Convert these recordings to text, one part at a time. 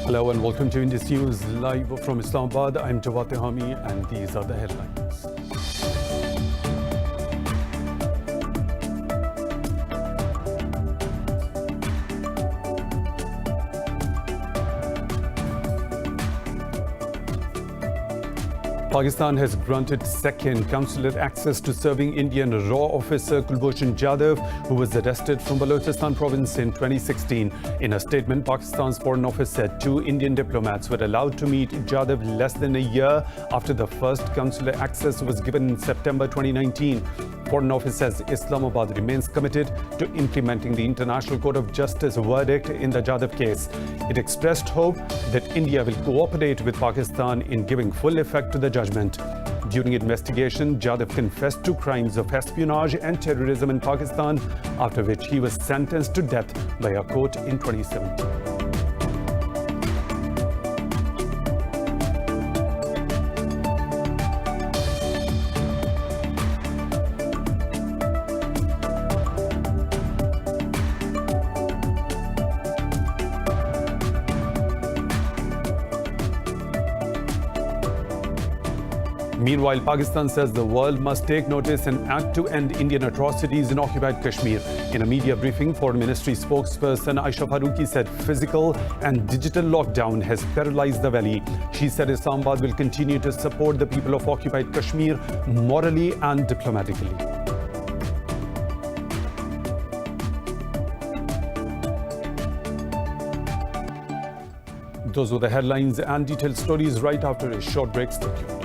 Hello and welcome to Indus News live from Islamabad. I'm Jawad Tehami and these are the headlines. Pakistan has granted second consular access to serving Indian RAW officer Kulbhushan Jadhav, who was arrested from Balochistan province in 2016. In a statement, Pakistan's Foreign Office said 2 Indian diplomats were allowed to meet Jadhav less than a year after the first consular access was given in September 2019. Foreign Office says Islamabad remains committed to implementing the International Court of Justice verdict in the Jadhav case. It expressed hope that India will cooperate with Pakistan in giving full effect to the judgment. During investigation, Jadhav confessed to crimes of espionage and terrorism in Pakistan, after which he was sentenced to death by a court in 2017. Meanwhile, Pakistan says the world must take notice and act to end Indian atrocities in occupied Kashmir. In a media briefing, Foreign Ministry spokesperson Aisha Faruqi said physical and digital lockdown has paralyzed the valley. She said Islamabad will continue to support the people of occupied Kashmir morally and diplomatically. Those were the headlines and detailed stories right after a short break. Stay tuned.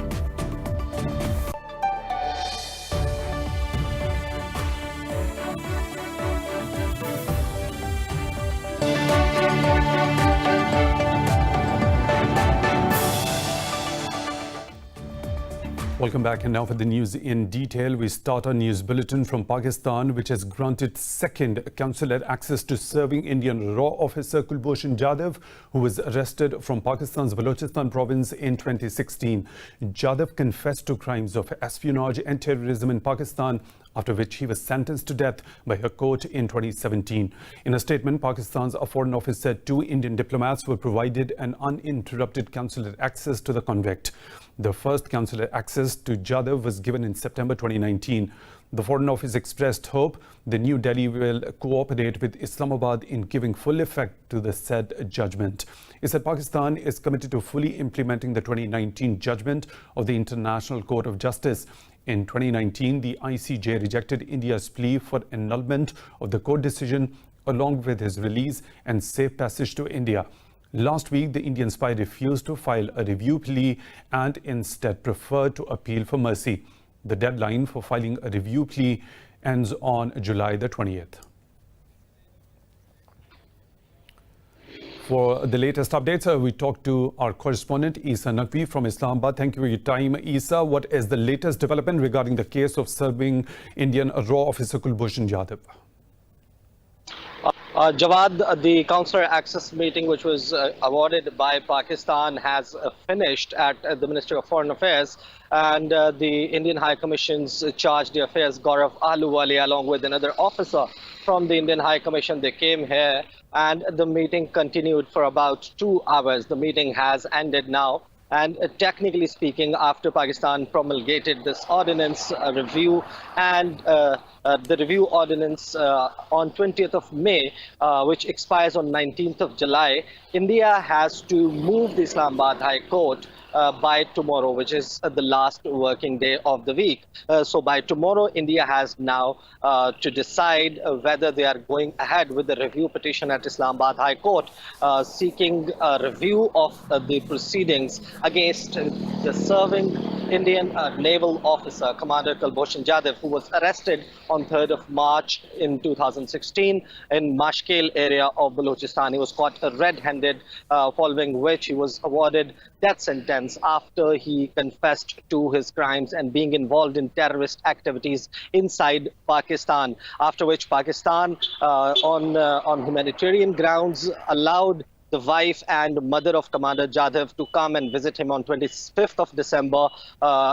Welcome back, and now for the news in detail. We start our news bulletin from Pakistan, which has granted second consular access to serving Indian RAW officer Kulbhushan Jadhav, who was arrested from Pakistan's Balochistan province in 2016. Jadhav confessed to crimes of espionage and terrorism in Pakistan, after which he was sentenced to death by a court in 2017. In a statement, Pakistan's Foreign Office said 2 Indian diplomats were provided an uninterrupted consular access to the convict. The first consular access to Jadhav was given in September 2019. The Foreign Office expressed hope the New Delhi will cooperate with Islamabad in giving full effect to the said judgment. It said Pakistan is committed to fully implementing the 2019 judgment of the International Court of Justice. In 2019, the ICJ rejected India's plea for annulment of the court decision, along with his release and safe passage to India. Last week, the Indian spy refused to file a review plea and instead preferred to appeal for mercy. The deadline for filing a review plea ends on July the 20th. For the latest updates, we talked to our correspondent Isa Naqvi from Islamabad. Thank you for your time, Isa. What is the latest development regarding the case of serving Indian RAW officer Kulbhushan Jadhav? Jawad, the consular access meeting, which was awarded by Pakistan, has finished at the Ministry of Foreign Affairs, and the Indian High Commission's charge d'affaires, Gaurav Ahluwalia, along with another officer from the Indian High Commission, they came here, and the meeting continued for about 2 hours. The meeting has ended now. And technically speaking, after Pakistan promulgated this ordinance review and the review ordinance on 20th of May, which expires on 19th of July, India has to move the Islamabad High Court by tomorrow, which is the last working day of the week. So by tomorrow, India has now to decide whether they are going ahead with the review petition at Islamabad High Court, seeking a review of the proceedings against the serving Indian naval officer, Commander Kulbhushan Jadhav, who was arrested on 3rd of March in 2016 in Mashkel area of Balochistan. He was caught red-handed, following which he was awarded death sentence after he confessed to his crimes and being involved in terrorist activities inside Pakistan. After which Pakistan, on humanitarian grounds, allowed the wife and mother of Commander Jadhav to come and visit him on 25th of December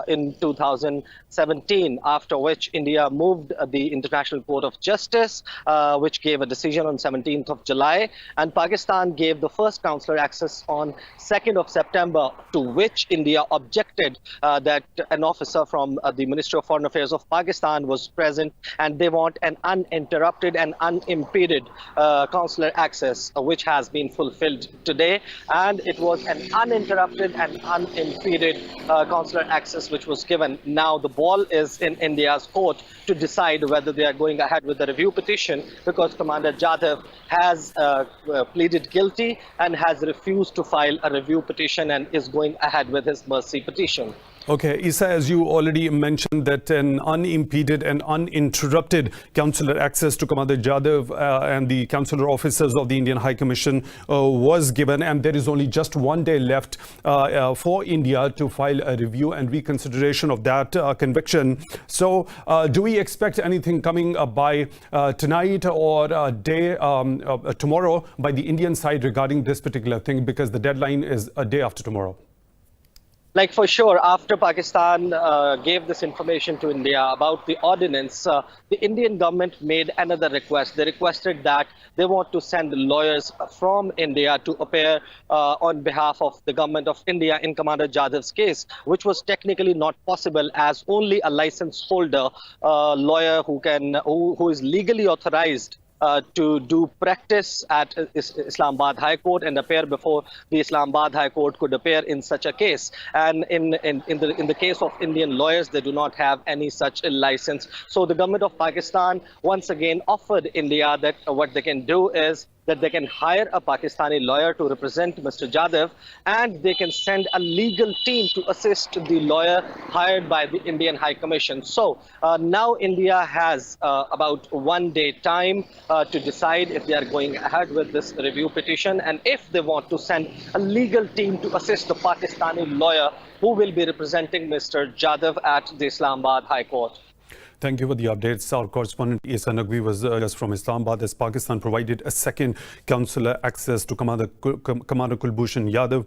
in 2017, after which India moved the International Court of Justice, which gave a decision on 17th of July, and Pakistan gave the first consular access on 2nd of September, to which India objected that an officer from the Ministry of Foreign Affairs of Pakistan was present, and they want an uninterrupted and unimpeded consular access, which has been fulfilled today. And it was an uninterrupted and unimpeded consular access which was given. Now the ball is in India's court to decide whether they are going ahead with the review petition, because Commander Jadhav has pleaded guilty and has refused to file a review petition and is going ahead with his mercy petition. Okay, Isa, as you already mentioned, that an unimpeded and uninterrupted consular access to Commander Jadhav and the consular officers of the Indian High Commission was given, and there is only just 1 day left for India to file a review and reconsideration of that conviction. So do we expect anything coming by tonight or tomorrow by the Indian side regarding this particular thing, because the deadline is a day after tomorrow? Like, for sure, after Pakistan gave this information to India about the ordinance, the Indian government made another request. They requested that they want to send lawyers from India to appear on behalf of the government of India in Commander Jadhav's case, which was technically not possible, as only a license holder, lawyer who is legally authorized to do practice at Islamabad High Court and appear before the Islamabad High Court could appear in such a case. And in the case of Indian lawyers, they do not have any such license. So the government of Pakistan once again offered India that what they can do is that they can hire a Pakistani lawyer to represent Mr. Jadhav, and they can send a legal team to assist the lawyer hired by the Indian High Commission. So now India has about 1 day time to decide if they are going ahead with this review petition, and if they want to send a legal team to assist the Pakistani lawyer who will be representing Mr. Jadhav at the Islamabad High Court. Thank you for the updates. Our correspondent Isa Naqvi was just from Islamabad, as Pakistan provided a second consular access to Commander Kulbhushan Yadav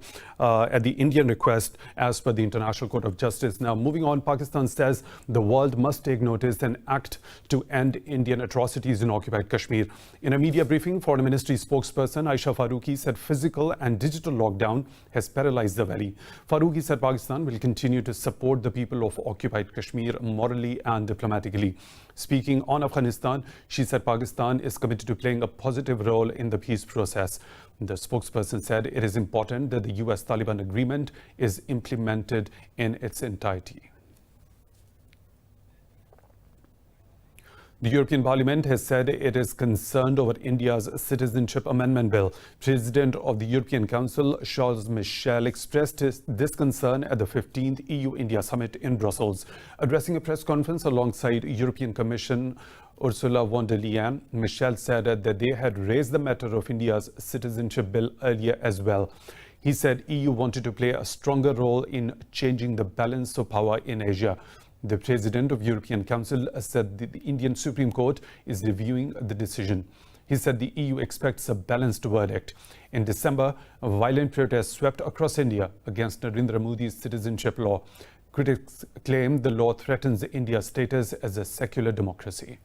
at the Indian request, as per the International Court of Justice. Now, moving on, Pakistan says the world must take notice and act to end Indian atrocities in occupied Kashmir. In a media briefing, Foreign Ministry spokesperson Aisha Farooqi said physical and digital lockdown has paralyzed the valley. Farooqi said Pakistan will continue to support the people of occupied Kashmir morally and diplomatically. Speaking on Afghanistan, she said Pakistan is committed to playing a positive role in the peace process. The spokesperson said it is important that the US-Taliban agreement is implemented in its entirety. The European Parliament has said it is concerned over India's citizenship amendment bill. President of the European Council, Charles Michel, expressed this concern at the 15th EU-India summit in Brussels. Addressing a press conference alongside European Commission Ursula von der Leyen, Michel said that they had raised the matter of India's citizenship bill earlier as well. He said EU wanted to play a stronger role in changing the balance of power in Asia. The President of European Council said the Indian Supreme Court is reviewing the decision. He said the EU expects a balanced verdict. In December, violent protests swept across India against Narendra Modi's citizenship law. Critics claim the law threatens India's status as a secular democracy.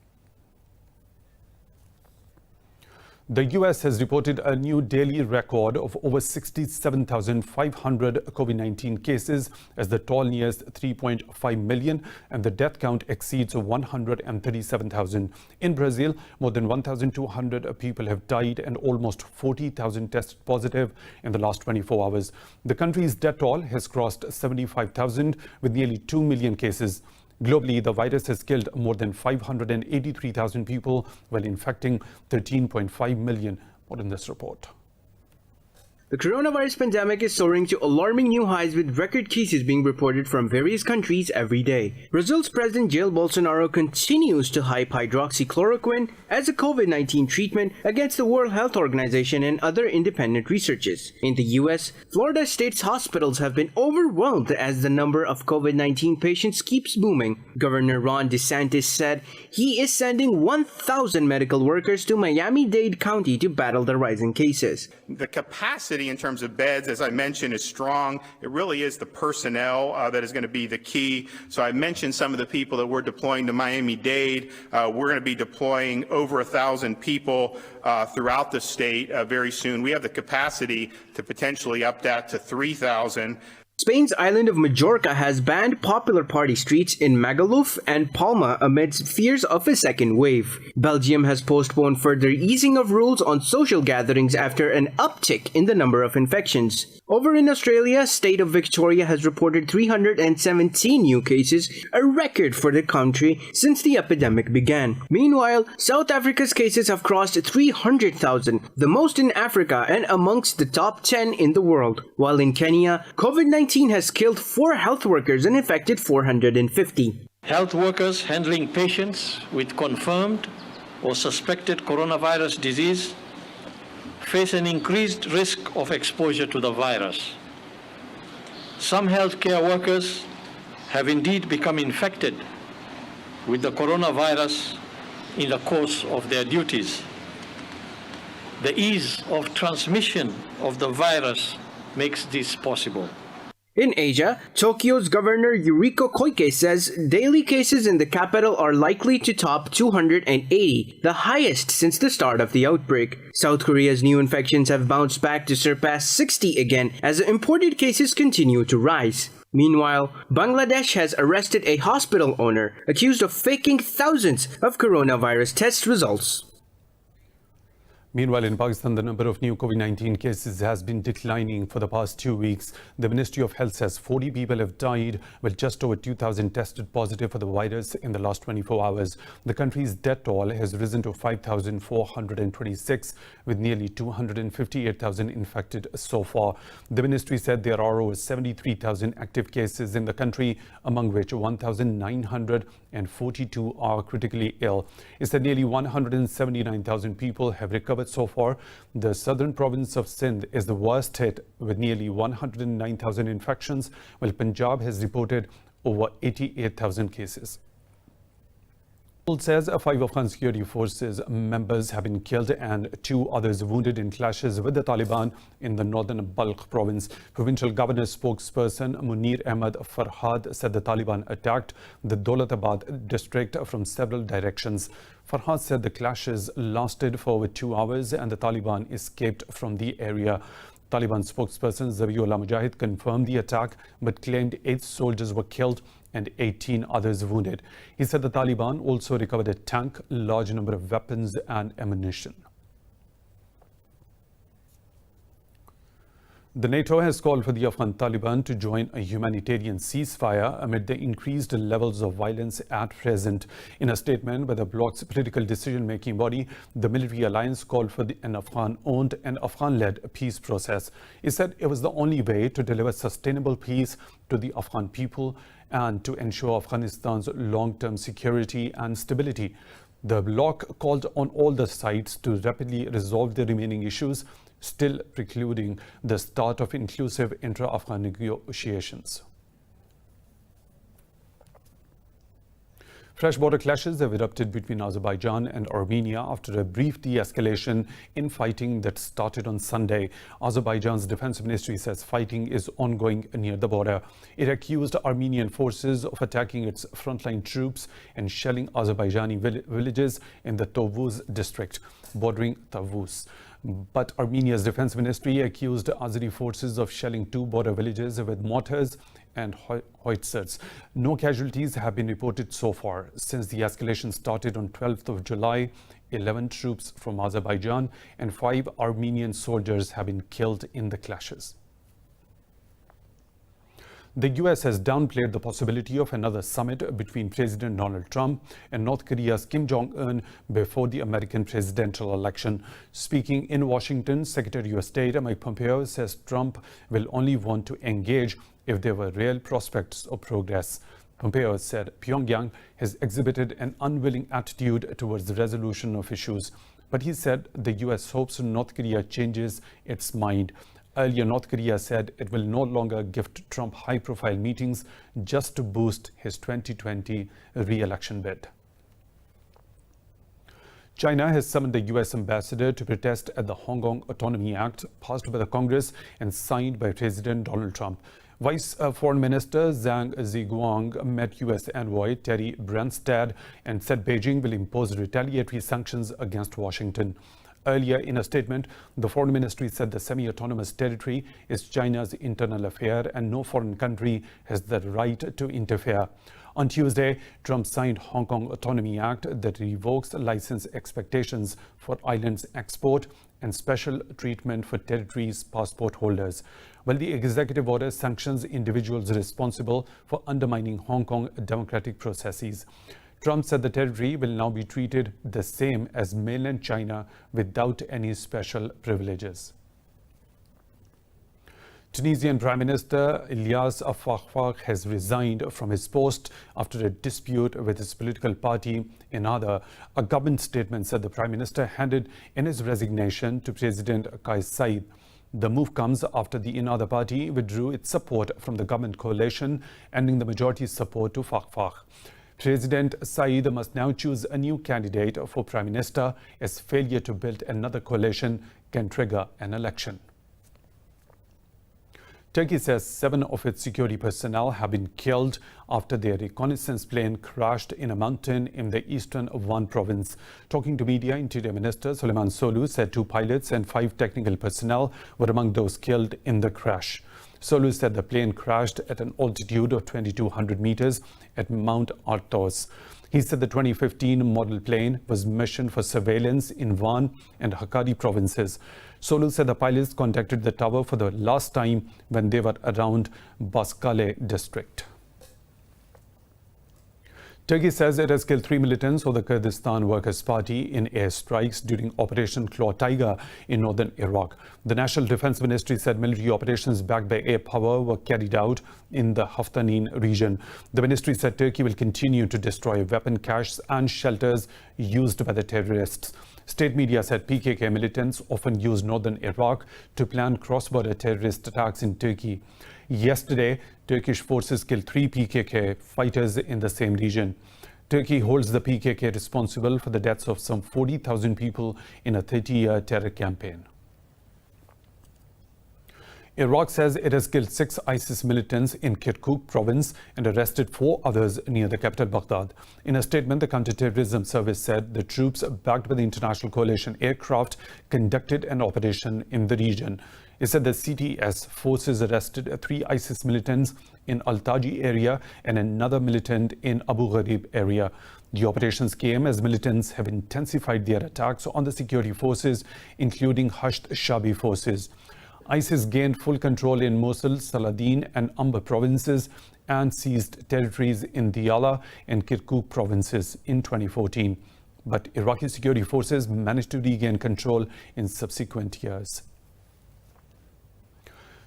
The US has reported a new daily record of over 67,500 COVID-19 cases as the toll nears 3.5 million and the death count exceeds 137,000. In Brazil, more than 1,200 people have died and almost 40,000 tested positive in the last 24 hours. The country's death toll has crossed 75,000 with nearly 2 million cases. Globally, the virus has killed more than 583,000 people while infecting 13.5 million. More in this report. The coronavirus pandemic is soaring to alarming new highs with record cases being reported from various countries every day. Brazil's President Jair Bolsonaro continues to hype hydroxychloroquine as a COVID-19 treatment against the World Health Organization and other independent researchers. In the US, Florida state's hospitals have been overwhelmed as the number of COVID-19 patients keeps booming. Governor Ron DeSantis said he is sending 1,000 medical workers to Miami-Dade County to battle the rising cases. The capacity in terms of beds, as I mentioned, is strong. It really is the personnel that is going to be the key. So I mentioned some of the people that we're deploying to Miami-Dade. We're going to be deploying over 1,000 people throughout the state very soon. We have the capacity to potentially up that to 3,000. Spain's island of Majorca has banned popular party streets in Magaluf and Palma amidst fears of a second wave. Belgium has postponed further easing of rules on social gatherings after an uptick in the number of infections. Over in Australia, state of Victoria has reported 317 new cases, a record for the country since the epidemic began. Meanwhile, South Africa's cases have crossed 300,000, the most in Africa and amongst the top 10 in the world. While in Kenya, COVID-19 has killed 4 health workers and infected 450. Health workers handling patients with confirmed or suspected coronavirus disease face an increased risk of exposure to the virus. Some healthcare workers have indeed become infected with the coronavirus in the course of their duties. The ease of transmission of the virus makes this possible. In Asia, Tokyo's Governor Yuriko Koike says daily cases in the capital are likely to top 280, the highest since the start of the outbreak. South Korea's new infections have bounced back to surpass 60 again as imported cases continue to rise. Meanwhile, Bangladesh has arrested a hospital owner accused of faking thousands of coronavirus test results. Meanwhile, in Pakistan, the number of new COVID-19 cases has been declining for the past 2 weeks. The Ministry of Health says 40 people have died, with just over 2,000 tested positive for the virus in the last 24 hours. The country's death toll has risen to 5,426, with nearly 258,000 infected so far. The ministry said there are over 73,000 active cases in the country, among which 1,942 are critically ill. It said nearly 179,000 people have recovered so far. The southern province of Sindh is the worst hit, with nearly 109,000 infections, while Punjab has reported over 88,000 cases. It says 5 Afghan security forces members have been killed and 2 others wounded in clashes with the Taliban in the northern Balkh province. Provincial governor spokesperson Munir Ahmad Farhad said the Taliban attacked the Dolatabad district from several directions. Farhad said the clashes lasted for over 2 hours and the Taliban escaped from the area. Taliban spokesperson Zabiullah Mujahid confirmed the attack but claimed 8 soldiers were killed and 18 others wounded. He said the Taliban also recovered a tank, a large number of weapons and ammunition. The NATO has called for the Afghan Taliban to join a humanitarian ceasefire amid the increased levels of violence at present. In a statement by the bloc's political decision-making body, the military alliance called for an Afghan-owned and Afghan-led peace process. It said it was the only way to deliver sustainable peace to the Afghan people and to ensure Afghanistan's long-term security and stability. The bloc called on all the sides to rapidly resolve the remaining issues, still precluding the start of inclusive intra-Afghan negotiations. Fresh border clashes have erupted between Azerbaijan and Armenia after a brief de-escalation in fighting that started on Sunday. Azerbaijan's defense ministry says fighting is ongoing near the border. It accused Armenian forces of attacking its frontline troops and shelling Azerbaijani villages in the Tovuz district, bordering Tavus. But Armenia's defense ministry accused Azeri forces of shelling 2 border villages with mortars and howitzers. No casualties have been reported so far. Since the escalation started on 12th of July, 11 troops from Azerbaijan and 5 Armenian soldiers have been killed in the clashes. The US has downplayed the possibility of another summit between President Donald Trump and North Korea's Kim Jong-un before the American presidential election. Speaking in Washington, Secretary of State Mike Pompeo says Trump will only want to engage if there were real prospects of progress. Pompeo said Pyongyang has exhibited an unwilling attitude towards the resolution of issues. But he said the US hopes North Korea changes its mind. Earlier, North Korea said it will no longer gift Trump high-profile meetings just to boost his 2020 re-election bid. China has summoned the US ambassador to protest at the Hong Kong Autonomy Act passed by the Congress and signed by President Donald Trump. Vice Foreign Minister Zhang Ziguang met US envoy Terry Branstad and said Beijing will impose retaliatory sanctions against Washington. Earlier in a statement, the Foreign Ministry said the semi-autonomous territory is China's internal affair and no foreign country has the right to interfere. On Tuesday, Trump signed Hong Kong Autonomy Act that revokes license expectations for islands export and special treatment for territories' passport holders. While the executive order sanctions individuals responsible for undermining Hong Kong democratic processes. Trump said the territory will now be treated the same as mainland China without any special privileges. Tunisian Prime Minister Ilyas Afaq has resigned from his post after a dispute with his political party Ennahda. A government statement said the Prime Minister handed in his resignation to President Kais Saied. The move comes after the Ennahda party withdrew its support from the government coalition, ending the majority support to Afaq. President Saied must now choose a new candidate for Prime Minister as failure to build another coalition can trigger an election. Turkey says 7 of its security personnel have been killed after their reconnaissance plane crashed in a mountain in the eastern Van province. Talking to media, Interior Minister Süleyman Soylu said 2 pilots and 5 technical personnel were among those killed in the crash. Soylu said the plane crashed at an altitude of 2,200 meters at Mount Athos. He said the 2015 model plane was missioned for surveillance in Van and Hakkari provinces. Soylu said the pilots contacted the tower for the last time when they were around Baskale district. Turkey says it has killed 3 militants of the Kyrgyzstan Workers' Party in airstrikes during Operation Claw Tiger in northern Iraq. The National Defense Ministry said military operations backed by air power were carried out in the Haftanin region. The ministry said Turkey will continue to destroy weapon caches and shelters used by the terrorists. State media said PKK militants often use northern Iraq to plan cross-border terrorist attacks in Turkey. Yesterday, Turkish forces killed 3 PKK fighters in the same region. Turkey holds the PKK responsible for the deaths of some 40,000 people in a 30-year terror campaign. Iraq says it has killed 6 ISIS militants in Kirkuk province and arrested 4 others near the capital Baghdad. In a statement, the Counterterrorism Service said the troops backed by the International Coalition aircraft conducted an operation in the region. It said the CTS forces arrested 3 ISIS militants in Al-Taji area and another militant in Abu Gharib area. The operations came as militants have intensified their attacks on the security forces, including Hasht Shabi forces. ISIS gained full control in Mosul, Saladin and Amber provinces and seized territories in Diyala and Kirkuk provinces in 2014. But Iraqi security forces managed to regain control in subsequent years.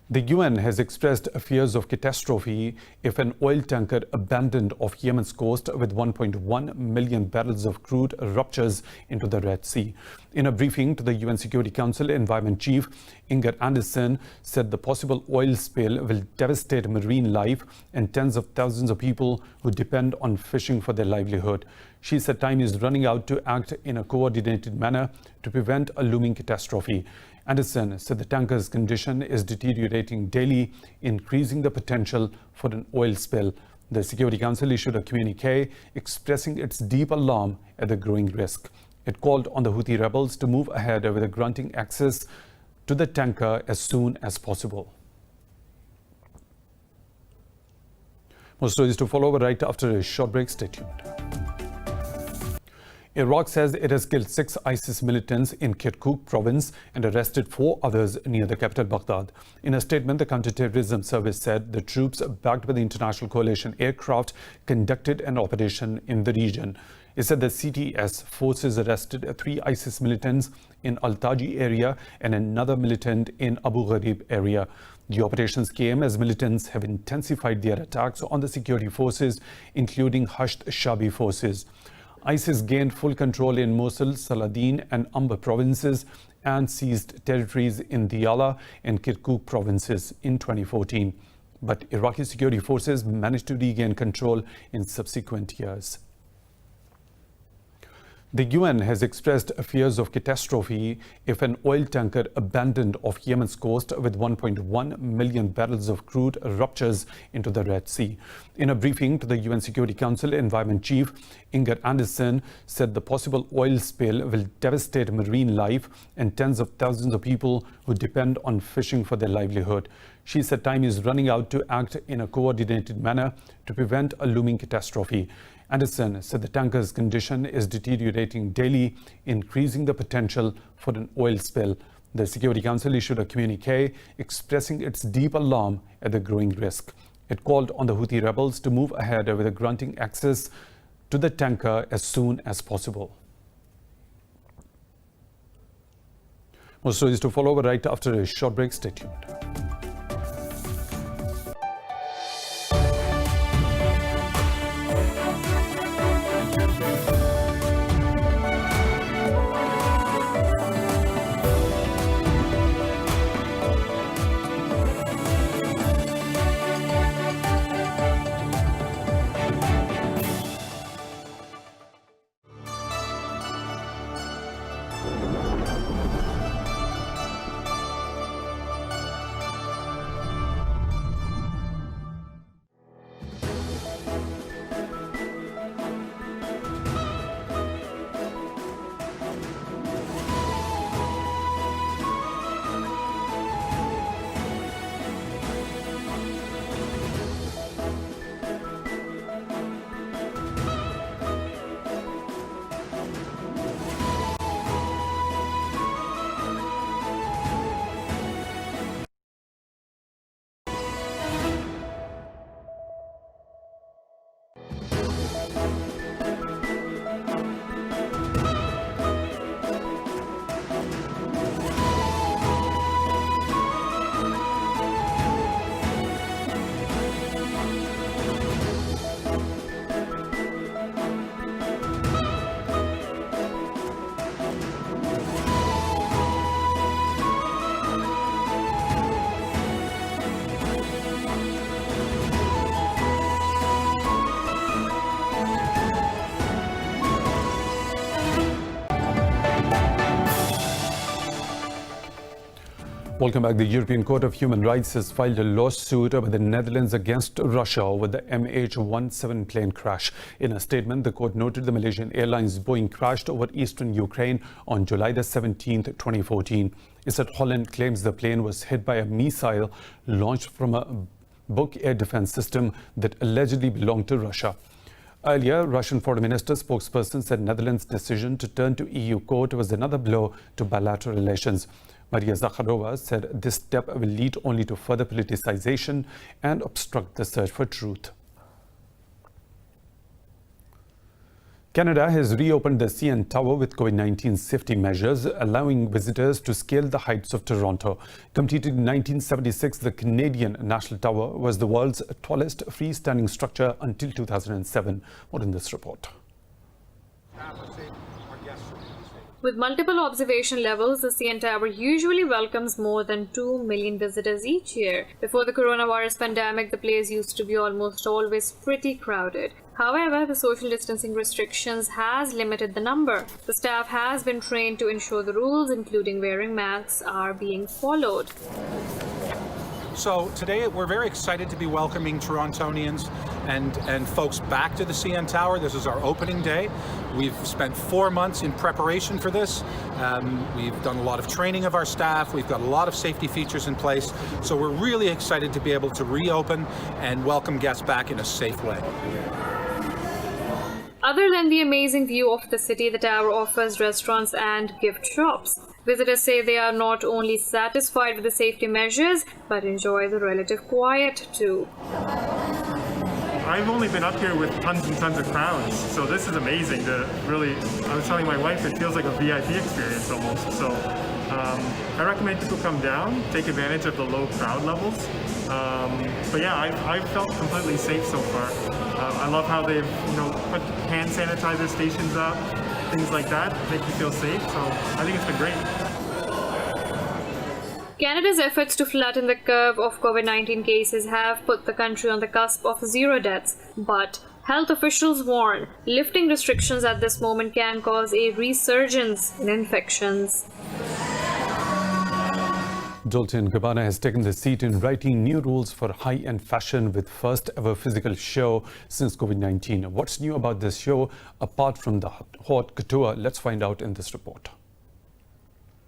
The UN has expressed fears of catastrophe if an oil tanker abandoned off Yemen's coast with 1.1 million barrels of crude ruptures into the Red Sea. In a briefing to the UN Security Council, Environment Chief Inger Anderson said the possible oil spill will devastate marine life and tens of thousands of people who depend on fishing for their livelihood. She said time is running out to act in a coordinated manner to prevent a looming catastrophe. Anderson said the tanker's condition is deteriorating daily, increasing the potential for an oil spill. The Security Council issued a communique expressing its deep alarm at the growing risk. It called on the Houthi rebels to move ahead with granting access to the tanker as soon as possible. More stories to follow right after a short break. Stay tuned. Iraq says it has killed 6 ISIS militants in Kirkuk province and arrested 4 others near the capital Baghdad. In a statement, the counterterrorism service said the troops backed by the international coalition aircraft conducted an operation in the region. It said the CTS forces arrested 3 ISIS militants in Al-Taji area and another militant in Abu Gharib area. The operations came as militants have intensified their attacks on the security forces, including Hasht Shabi forces. ISIS gained full control in Mosul, Saladin and Anbar provinces and seized territories in Diyala and Kirkuk provinces in 2014. But Iraqi security forces managed to regain control in subsequent years. The UN has expressed fears of catastrophe if an oil tanker abandoned off Yemen's coast with 1.1 million barrels of crude ruptures into the Red Sea. In a briefing to the UN Security Council, Environment Chief Inger Anderson said the possible oil spill will devastate marine life and tens of thousands of people who depend on fishing for their livelihood. She said time is running out to act in a coordinated manner to prevent a looming catastrophe. Anderson said the tanker's condition is deteriorating daily, increasing the potential for an oil spill. The Security Council issued a communique expressing its deep alarm at the growing risk. It called on the Houthi rebels to move ahead with granting access to the tanker as soon as possible. More stories to follow right after a short break. Stay tuned. Welcome back. The European Court of Human Rights has filed a lawsuit by the Netherlands against Russia over the MH17 plane crash. In a statement, the court noted the Malaysian Airlines Boeing crashed over eastern Ukraine on July the 17th, 2014. It said Holland claims the plane was hit by a missile launched from a Buk air defense system that allegedly belonged to Russia. Earlier, Russian Foreign Minister spokesperson said Netherlands' decision to turn to EU court was another blow to bilateral relations. Maria Zakharova said this step will lead only to further politicization and obstruct the search for truth. Canada has reopened the CN Tower with COVID-19 safety measures, allowing visitors to scale the heights of Toronto. Completed in 1976, the Canadian National Tower was the world's tallest freestanding structure until 2007. More in this report. With multiple observation levels, the CN Tower usually welcomes more than 2 million visitors each year. Before the coronavirus pandemic, the place used to be almost always pretty crowded. However, the social distancing restrictions has limited the number. The staff has been trained to ensure the rules, including wearing masks, are being followed. So today we're very excited to be welcoming Torontonians and folks back to the CN Tower. This is our opening day. We've spent 4 months in preparation for this. We've done a lot of training of our staff. We've got a lot of safety features in place. So we're really excited to be able to reopen and welcome guests back in a safe way. Other than the amazing view of the city, the tower offers restaurants and gift shops. Visitors say they are not only satisfied with the safety measures, but enjoy the relative quiet too. I've only been up here with tons and tons of crowns, so this is amazing to really, I was telling my wife, it feels like a VIP experience almost. So I recommend people come down, take advantage of the low crowd levels. But yeah, I've felt completely safe so far. I love how they've, put hand sanitizer stations up, things like that, make you feel safe. So I think it's been great. Canada's efforts to flatten the curve of COVID-19 cases have put the country on the cusp of zero deaths, but health officials warn lifting restrictions at this moment can cause a resurgence in infections. Dolce Gabbana has taken the seat in writing new rules for high-end fashion with first ever physical show since COVID-19. What's new about this show apart from the haute couture? Let's find out in this report.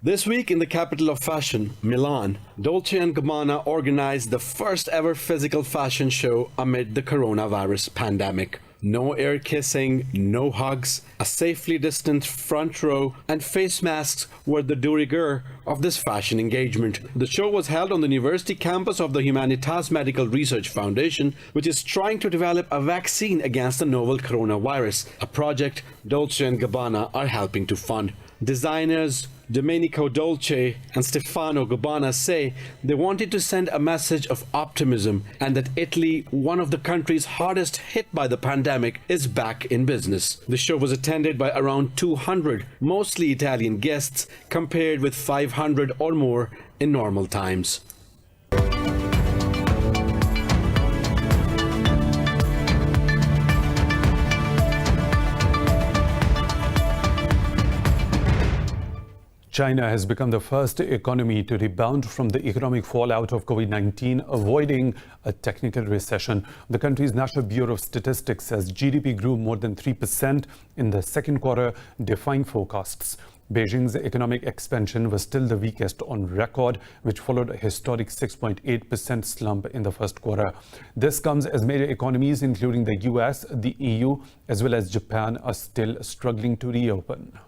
This week in the capital of fashion, Milan, Dolce & Gabbana organized the first ever physical fashion show amid the coronavirus pandemic. No air kissing, no hugs, a safely distant front row, and face masks were the de rigueur of this fashion engagement. The show was held on the university campus of the Humanitas Medical Research Foundation, which is trying to develop a vaccine against the novel coronavirus, a project Dolce & Gabbana are helping to fund. Designers Domenico Dolce and Stefano Gabbana say they wanted to send a message of optimism and that Italy, one of the countries hardest hit by the pandemic, is back in business. The show was attended by around 200, mostly Italian guests, compared with 500 or more in normal times. China has become the first economy to rebound from the economic fallout of COVID-19, avoiding a technical recession. The country's National Bureau of Statistics says GDP grew more than 3% in the second quarter, defying forecasts. Beijing's economic expansion was still the weakest on record, which followed a historic 6.8% slump in the first quarter. This comes as major economies, including the US, the EU, as well as Japan, are still struggling to reopen.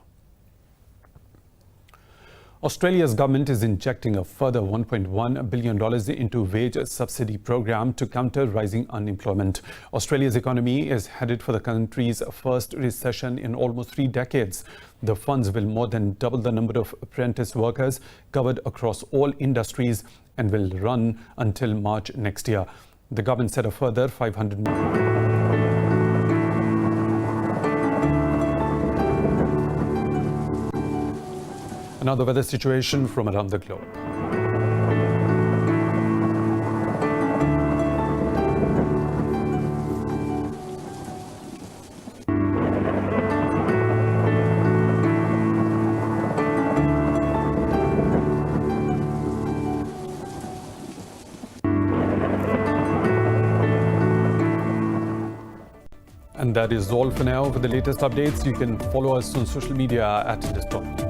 Australia's government is injecting a further $1.1 billion into wage subsidy program to counter rising unemployment. Australia's economy is headed for the country's first recession in almost 3 decades. The funds will more than double the number of apprentice workers covered across all industries and will run until March next year. The government said a further $500 million. Another weather situation from around the globe. And that is all for now. For the latest updates, you can follow us on social media at Indus.